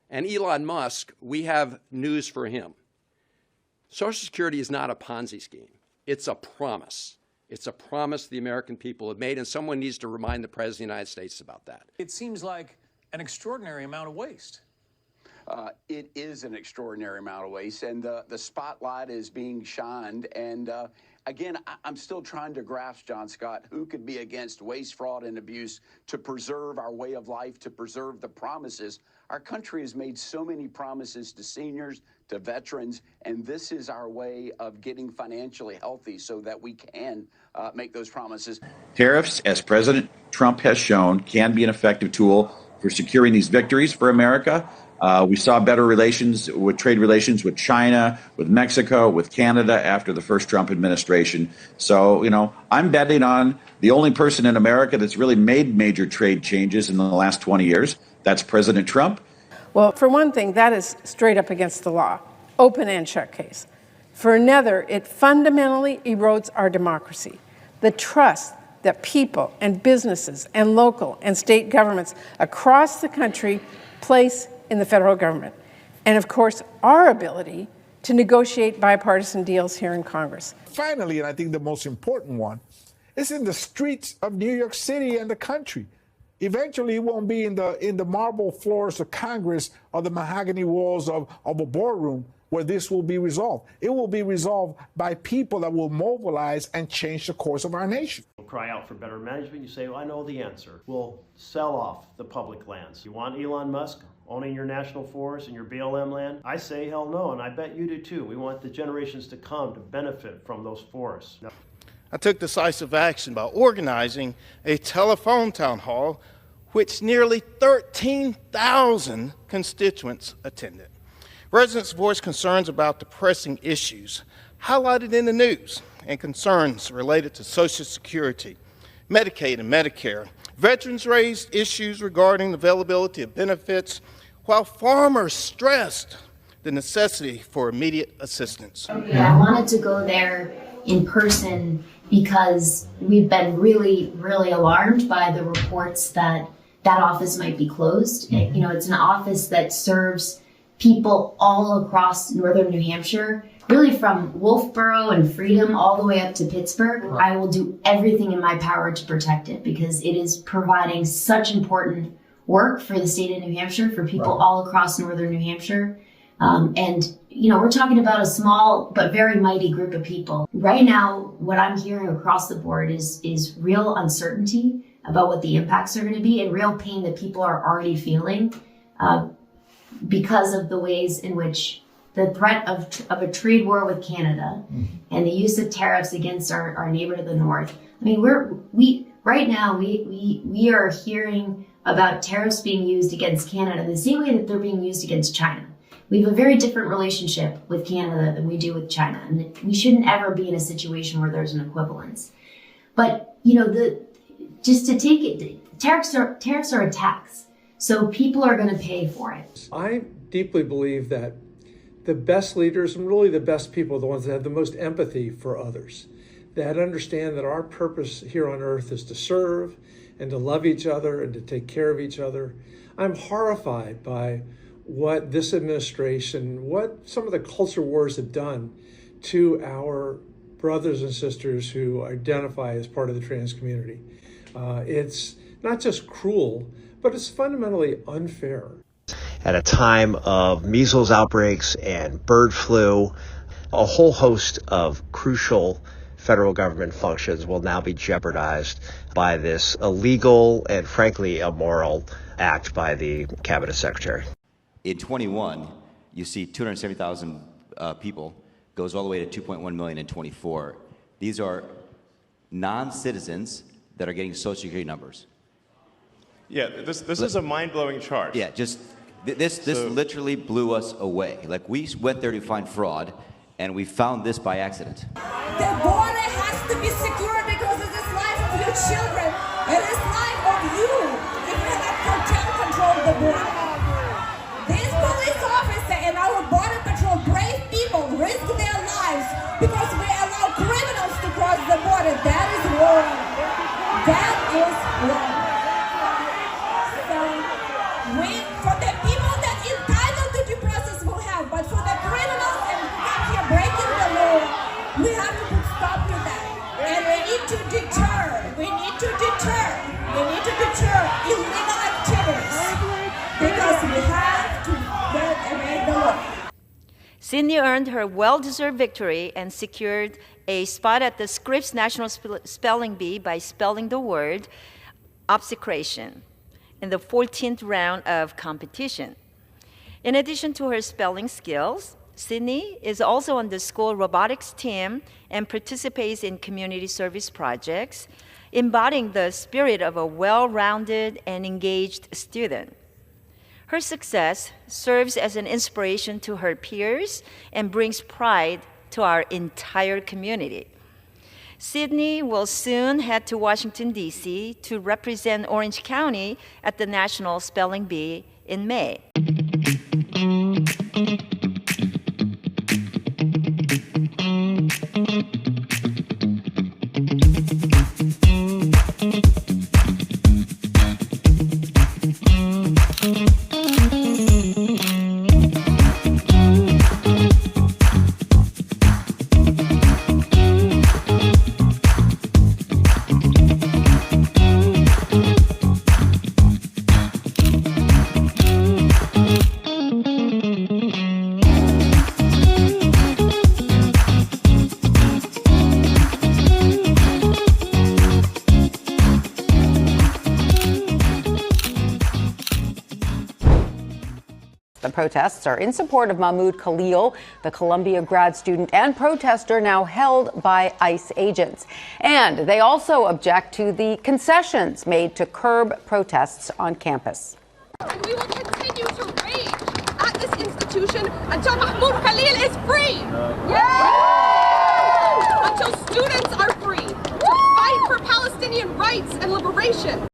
And Elon Musk, we have news for him. Social Security is not a Ponzi scheme. It's a promise. It's a promise the American people have made, and someone needs to remind the President of the United States about that. It seems like an extraordinary amount of waste. It is an extraordinary amount of waste, and the spotlight is being shined. And again, I'm still trying to grasp, John Scott, who could be against waste, fraud, and abuse to preserve our way of life, to preserve the promises. Our country has made so many promises to seniors, to veterans, and this is our way of getting financially healthy so that we can make those promises. Tariffs, as President Trump has shown, can be an effective tool for securing these victories for America. We saw better trade relations with China, with Mexico, with Canada after the first Trump administration. So, I'm betting on the only person in America that's really made major trade changes in the last 20 years. That's President Trump. Well, for one thing, that is straight up against the law, open and shut case. For another, it fundamentally erodes our democracy, the trust that people and businesses and local and state governments across the country place in the federal government. And of course, our ability to negotiate bipartisan deals here in Congress. Finally, and I think the most important one, is in the streets of New York City and the country. Eventually, it won't be in the marble floors of Congress or the mahogany walls of a boardroom where this will be resolved. It will be resolved by people that will mobilize and change the course of our nation. We'll cry out for better management. You say, well, I know the answer. We'll sell off the public lands. You want Elon Musk owning your national forest and your BLM land? I say hell no, and I bet you do too. We want the generations to come to benefit from those forests. I took decisive action by organizing a telephone town hall, which nearly 13,000 constituents attended. Residents voiced concerns about the pressing issues highlighted in the news and concerns related to Social Security, Medicaid, and Medicare. Veterans raised issues regarding the availability of benefits, while farmers stressed the necessity for immediate assistance. I wanted to go there in person because we've been really, really alarmed by the reports that office might be closed. It's an office that serves people all across northern New Hampshire, really from Wolfboro and Freedom all the way up to Pittsburgh. I will do everything in my power to protect it because it is providing such important work for the state of New Hampshire, for people all across northern New Hampshire. We're talking about a small but very mighty group of people. Right now, what I'm hearing across the board is real uncertainty about what the impacts are going to be and real pain that people are already feeling because of the ways in which the threat of a trade war with Canada and the use of tariffs against our neighbor to the north. I mean, we are hearing about tariffs being used against Canada the same way that they're being used against China. We have a very different relationship with Canada than we do with China, and we shouldn't ever be in a situation where there's an equivalence. But tariffs are a tax, so people are going to pay for it. I deeply believe that the best leaders and really the best people are the ones that have the most empathy for others, that understand that our purpose here on earth is to serve and to love each other and to take care of each other. I'm horrified by what this administration, what some of the culture wars have done to our brothers and sisters who identify as part of the trans community. It's not just cruel, but it's fundamentally unfair. At a time of measles outbreaks and bird flu, a whole host of crucial federal government functions will now be jeopardized by this illegal and frankly immoral act by the cabinet secretary. In 21, you see 270,000 people, goes all the way to 2.1 million in 24. These are non-citizens that are getting Social Security numbers. Yeah, this is a mind-blowing chart. Yeah, this literally blew us away. Like, we went there to find fraud, and we found this by accident. The border has to be secure because it is life of your children. It is life of you if you have control the border. This police officer and our border patrol, brave people, risk their lives because we allow criminals to cross the border. That is wrong. That is wrong. So, for the people that entitled Sydney earned her well-deserved victory and secured a spot at the Scripps National Spelling Bee by spelling the word obsecration in the 14th round of competition. In addition to her spelling skills, Sydney is also on the school robotics team and participates in community service projects, embodying the spirit of a well-rounded and engaged student. Her success serves as an inspiration to her peers and brings pride to our entire community. Sydney will soon head to Washington, D.C. to represent Orange County at the National Spelling Bee in May. The protests are in support of Mahmoud Khalil, the Columbia grad student and protester now held by ICE agents. And they also object to the concessions made to curb protests on campus. And we will continue to rage at this institution until Mahmoud Khalil is free. Until students are free to fight for Palestinian rights and liberation.